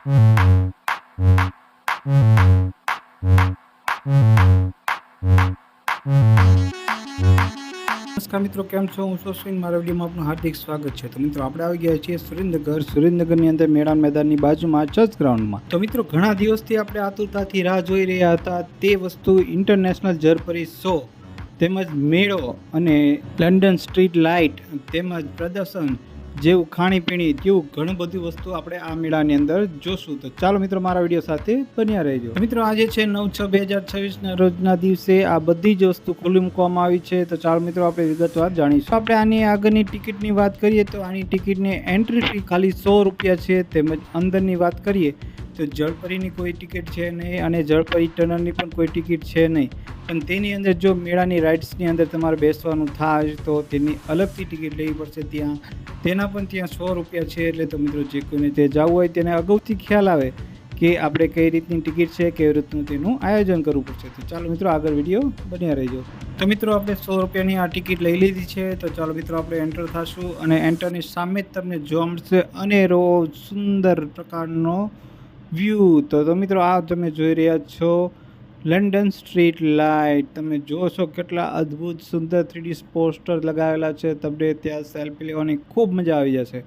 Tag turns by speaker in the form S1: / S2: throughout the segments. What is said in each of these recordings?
S1: નમસ્કાર મિત્રો, કેમ છો? હું સોશિયલ મારા વિડીયોમાં આપનું હાર્દિક સ્વાગત છે. તો મિત્રો આપણે આવી ગયા છીએ સુરેન્દ્રનગરની અંદર મેદાન મેદાનની બાજુમાં ચર્ચ ગ્રાઉન્ડમાં. તો મિત્રો ઘણા દિવસથી આપણે આતુરતાથી રાહ જોઈ રહ્યા હતા. તે વસ્તુ ઇન્ટરનેશનલ જરપરી શો તેમજ મેળો અને લંડન સ્ટ્રીટ લાઇટ તેમજ પ્રદર્શન જેવું ખાણીપીણી જેવું ઘણું બધી વસ્તુ આપણે આ મેળાની અંદર જોશું. તો ચાલો મિત્રો મારા વિડીયો સાથે બન્યા રહેજો. મિત્રો આજે છે 9/6/2026 રોજના દિવસે આ બધી જ વસ્તુ ખુલ્લી મૂકવામાં આવી છે. તો ચાલો મિત્રો આપણે વિગતવાર જાણીશું. આપણે આની આગળની ટિકિટની વાત કરીએ તો આની ટિકિટની એન્ટ્રી ફી ખાલી 100 રૂપિયા છે. તેમજ અંદરની વાત કરીએ તો જળપરીની કોઈ ટિકિટ છે નહીં અને જળપરી ટનલની પણ કોઈ ટિકિટ છે નહીં. પણ તેની અંદર જો મેળાની રાઇડ્સની અંદર તમારે બેસવાનું થાય તો તેની અલગથી ટિકિટ લેવી પડશે. તેના પણ ત્યાં 100 રૂપિયા છે. એટલે તો મિત્રો જે કોઈને તે જવું હોય તેને અગાઉથી ખ્યાલ આવે કે આપણે કઈ રીતની ટિકિટ છે, કેવી રીતનું તેનું આયોજન કરવું પડશે. તો ચાલો મિત્રો આગળ વિડીયો બન્યા રહેજો. તો મિત્રો આપણે 100 રૂપિયાની આ ટિકિટ લઈ લીધી છે. તો ચાલો મિત્રો આપણે એન્ટર થશું અને એન્ટરની સામે જ તમને જોવા મળશે અનેરો સુંદર પ્રકારનો વ્યૂ. તો મિત્રો આ તમે જોઈ રહ્યા છો લંડન સ્ટ્રીટ લાઇટ. તમે જોશો કેટલા અદ્ભુત સુંદર 3D પોસ્ટર લગાવેલા છે. તમને ત્યાં સેલ્ફી લેવાની ખૂબ મજા આવી જશે.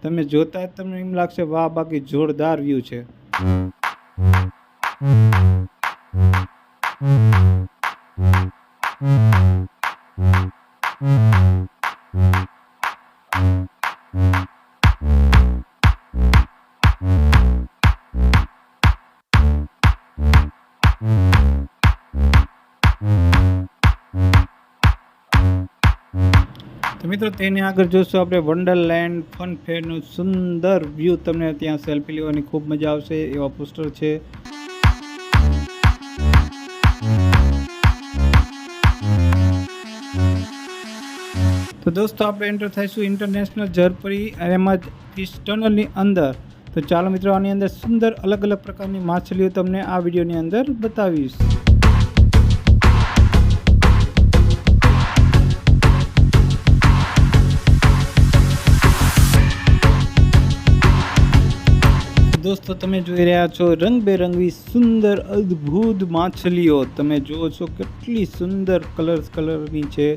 S1: તમે જોતા જ તમને એમ લાગશે વાહ, બાકી જોરદાર વ્યૂ છે. તો મિત્રો તેને આગળ જોશું આપણે વન્ડરલેન્ડ ફન ફેરનું સુંદર વ્યૂ. તમને ત્યાં સેલ્ફી લેવાની ખૂબ મજા આવશે એવા પોસ્ટર છે. તો દોસ્તો આપણે એન્ટર થઈશું ઇન્ટરનેશનલ જરપરી એમાં ફિશ ટનલની અંદર. તો ચાલો મિત્રો આની અંદર સુંદર અલગ અલગ પ્રકારની માછલીઓ તમને આ વિડીયોની અંદર બતાવીશ. દોસ્તો તમે જોઈ રહ્યા છો રંગબેરંગી સુંદર અદ્ભુત માછલીઓ. તમે જુઓ છો કેટલી સુંદર કલરની છે.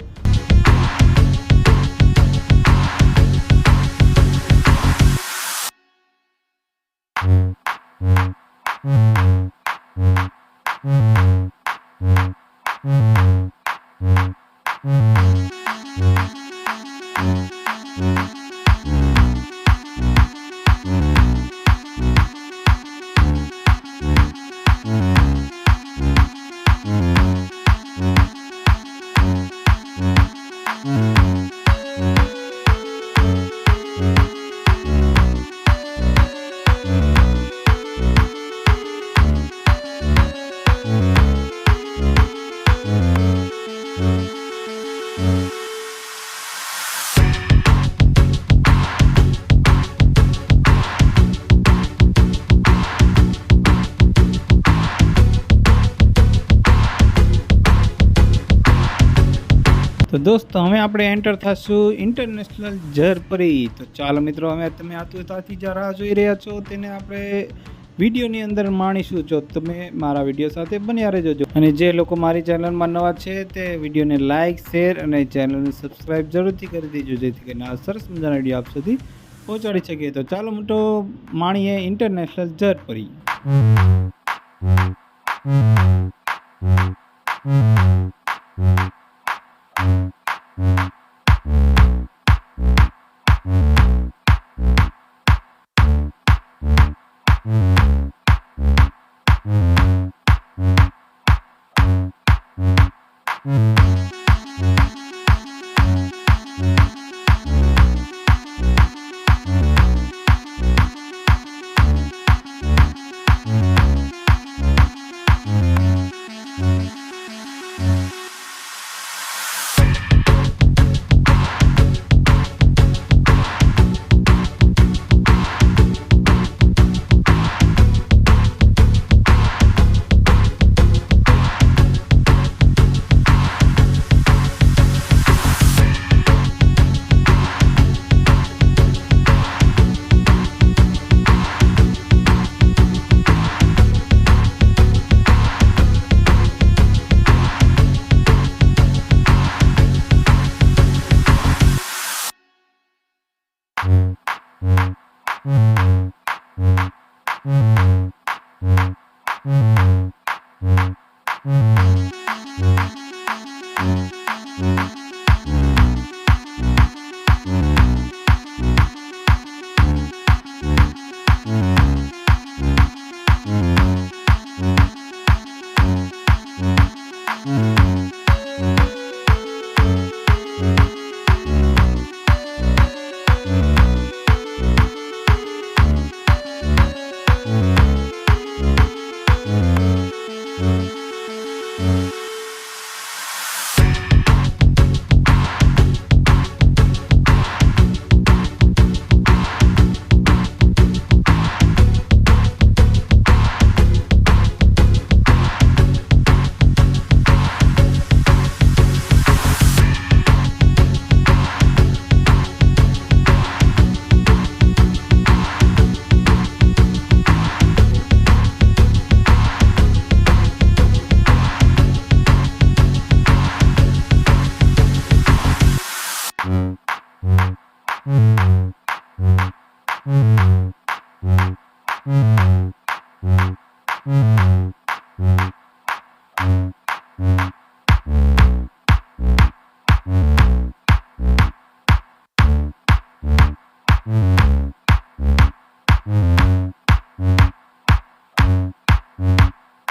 S1: તો દોસ્તો હવે આપણે એન્ટર થશું ઇન્ટરનેશનલ જરપરી. તો ચાલો મિત્રો હવે તમે આતુરતાથી જ્યાં રાહ જોઈ રહ્યા છો તેને આપણે વિડીયોની અંદર માણીશું. જો તમે મારા વિડીયો સાથે બન્યા રહેજો. અને જે લોકો મારી ચેનલમાં નવા છે તે વિડીયોને લાઇક, શેર અને ચેનલને સબસ્ક્રાઈબ જરૂરથી કરી દેજો, જેથી કરીને આ સરસ મજાના વિડીયો આપ સુધી પહોંચાડી શકીએ. તો ચાલો મોટો માણીએ ઇન્ટરનેશનલ જરપરી.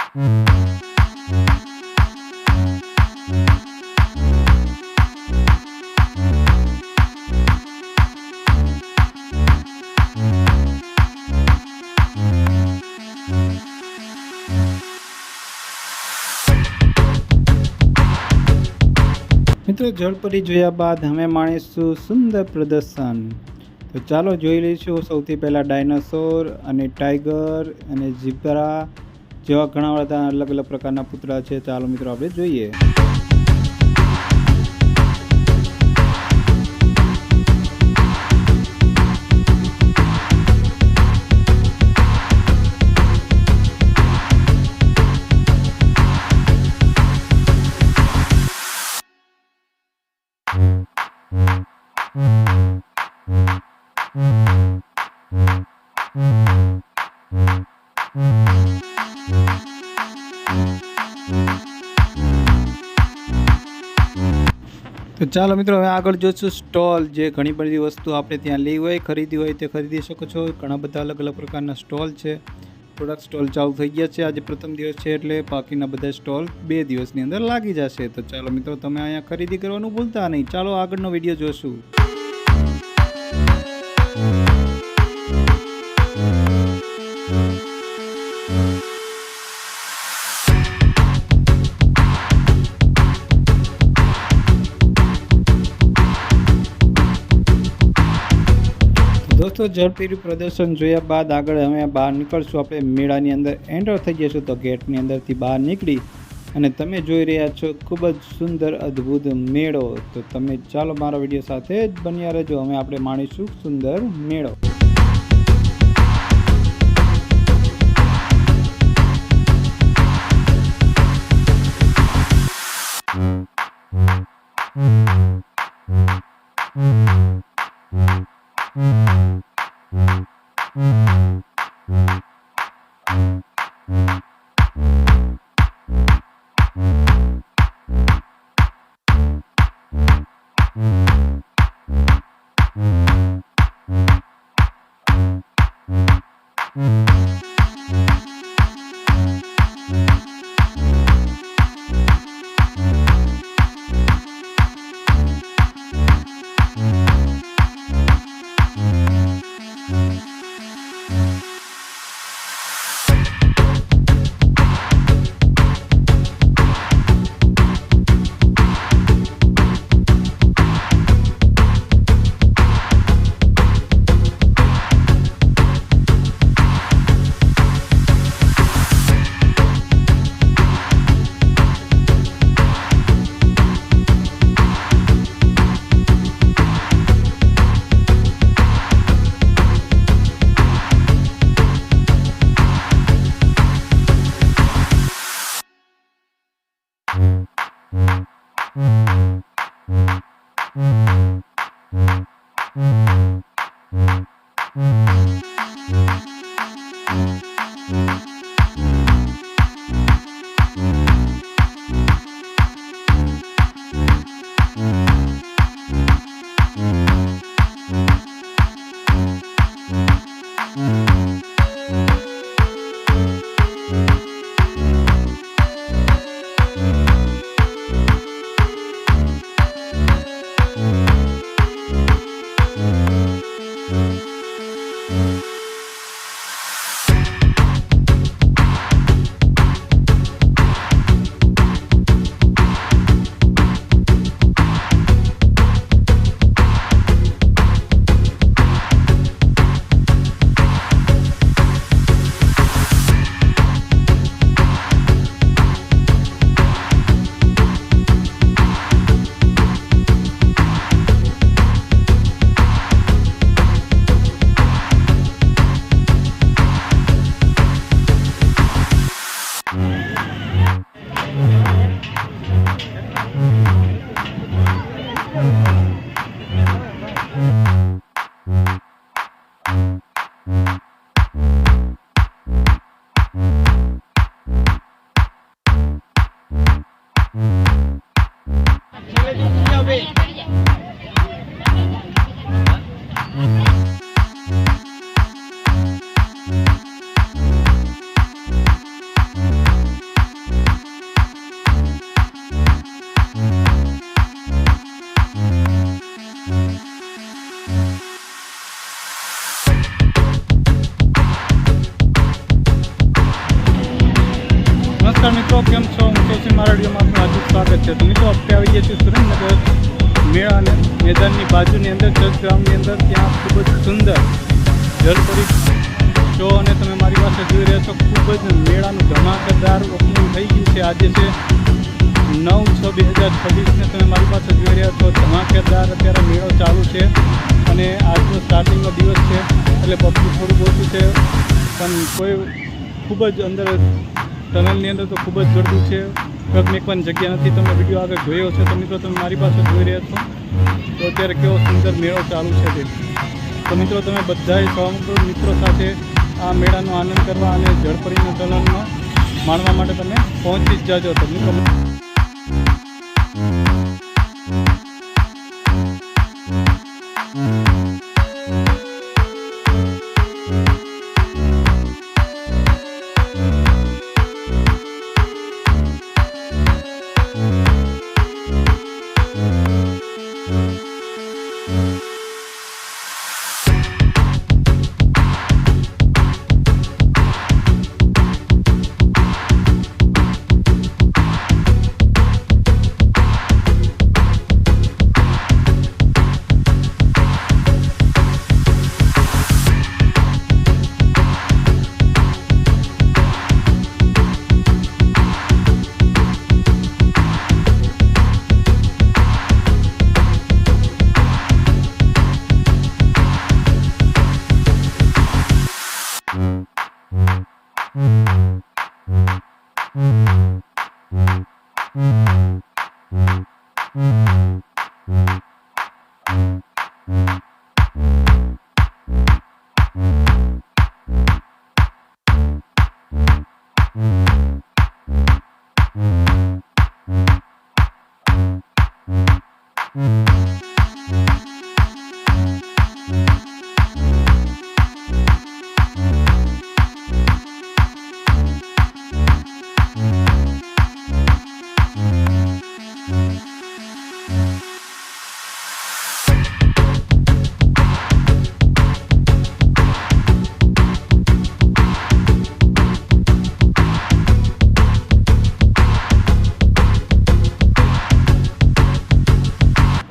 S1: મિત્રો જળપરી જોયા બાદ અમે માણીશું સુંદર પ્રદર્શન. તો ચાલો જોઈ લઈશું. સૌથી પહેલાં ડાયનાસોર અને ટાઈગર અને ઝીબ્રા જેવા ઘણા બધા અલગ અલગ પ્રકારના પૂતળા છે. ચાલો મિત્રો આપણે જોઈએ. તો ચાલો મિત્રો હવે આગળ જોઈશું સ્ટોલ. જે ઘણી બધી વસ્તુ આપણે ત્યાં લેવી હોય, ખરીદી હોય તે ખરીદી શકો છો. ઘણા બધા અલગ અલગ પ્રકારના સ્ટોલ છે. થોડાક સ્ટોલ ચાલુ થઈ ગયા છે. આજે પ્રથમ દિવસ છે એટલે બાકીના બધા સ્ટોલ 2 દિવસની અંદર લાગી જશે. તો ચાલો મિત્રો તમે અહીંયા ખરીદી કરવાનું ભૂલતા નહીં. ચાલો આગળનો વિડીયો જોશું. દોસ્તો ઝડપી પ્રદર્શન જોયા બાદ આગળ અમે બહાર નીકળશું. આપણે મેળાની અંદર એન્ટર થઈ જઈશું. તો ગેટની અંદરથી બહાર નીકળી અને તમે જોઈ રહ્યા છો ખૂબ જ સુંદર અદ્ભુત મેળો. તો તમે ચાલો મારા વિડીયો સાથે જ બન્યા રહેજો. અમે આપણે માણીશું સુંદર મેળો. મિત્રો કેમ છો? હું સોશિયલ મારા વિડીયોમાં આપનું હાર્દિક સ્વાગત છે. તો મિત્રો આપણે આવી ગયા છીએ સુરેન્દ્રનગર મેળા અને મેદાનની બાજુની અંદર ચર્ચ ગ્રાઉન્ડની અંદર. ત્યાં ખૂબ જ સુંદર જલપરી શો અને તમે મારી પાસે જોઈ રહ્યા છો ખૂબ જ મેળાનું ધમાકેદાર ઓપનિંગ થઈ ગયું છે. આજે છે 9/6/2026 તમે મારી પાસે જોઈ રહ્યા છો ધમાકેદાર અત્યારે મેળો ચાલુ છે અને આજનો સ્ટાર્ટિંગનો દિવસ છે એટલે પબ્લિક થોડુંક ઓછું છે પણ કોઈ ખૂબ જ અંદર ટનલની અંદર તો ખૂબ જ ગરદું છે. પગ મેકવાની જગ્યા નથી. તમે વિડીયો આગળ જોયો છે તો મિત્રો તમે મારી પાસે જોઈ રહ્યા છો તો અત્યારે કેવો સુંદર મેળો ચાલુ છે તે. તો મિત્રો તમે બધાએ સમગ્ર મિત્રો સાથે આ મેળાનો આનંદ કરવા અને જળપરીના ટનલનો માણવા માટે તમે પહોંચી જ જાજો.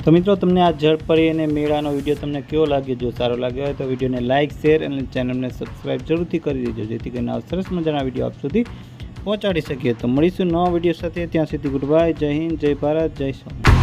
S1: તો મિત્રો તમને આ જળપરી અને મેળાનો વિડીયો તમને કેવો લાગ્યો? જો સારો લાગ્યો હોય તો વિડીયોને લાઇક, શેર અને ચેનલને સબસ્ક્રાઈબ જરૂરથી કરી દેજો જેથી કરીને આ સરસ મજાના વિડીયો આપ સુધી પહોંચાડી શકીએ. તો મળીશું નવા વિડીયો સાથે. ત્યાં સુધી ગુડ બાય. જય હિન્દ, જય ભારત, જય સોમનાથ.